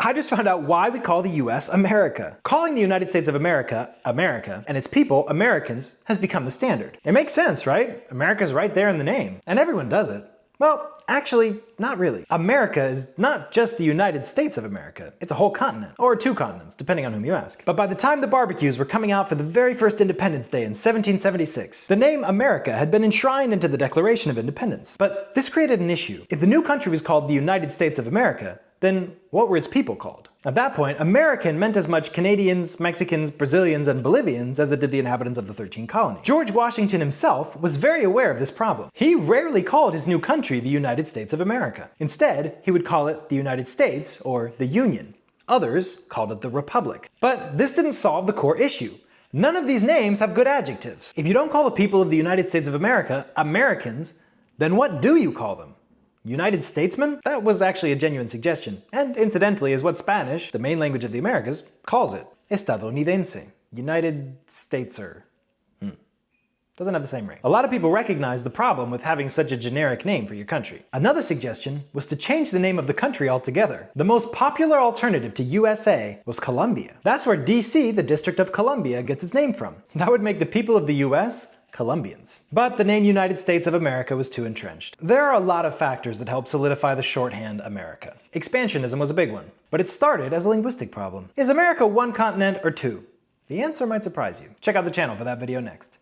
I just found out why we call the US America. Calling the United States of America, America, and its people, Americans, has become the standard. It makes sense, right? America's right there in the name, and everyone does it. Well, actually, not really. America is not just the United States of America. It's a whole continent, or two continents, depending on whom you ask. But by the time the barbecues were coming out for the very first Independence Day in 1776, the name America had been enshrined into the Declaration of Independence. But this created an issue. If the new country was called the United States of America, then what were its people called? At that point, American meant as much Canadians, Mexicans, Brazilians, and Bolivians as it did the inhabitants of the 13 colonies. George Washington himself was very aware of this problem. He rarely called his new country the United States of America. Instead, he would call it the United States or the Union. Others called it the Republic. But this didn't solve the core issue. None of these names have good adjectives. If you don't call the people of the United States of America Americans, then what do you call them? United Statesmen? That was actually a genuine suggestion, and incidentally is what Spanish, the main language of the Americas, calls it. Estadounidense. United Stateser. Doesn't have the same ring. A lot of people recognize the problem with having such a generic name for your country. Another suggestion was to change the name of the country altogether. The most popular alternative to USA was Columbia. That's where DC, the District of Columbia, gets its name from. That would make the people of the US Colombians. But the name United States of America was too entrenched. There are a lot of factors that help solidify the shorthand America. Expansionism was a big one, but it started as a linguistic problem. Is America one continent or two? The answer might surprise you. Check out the channel for that video next.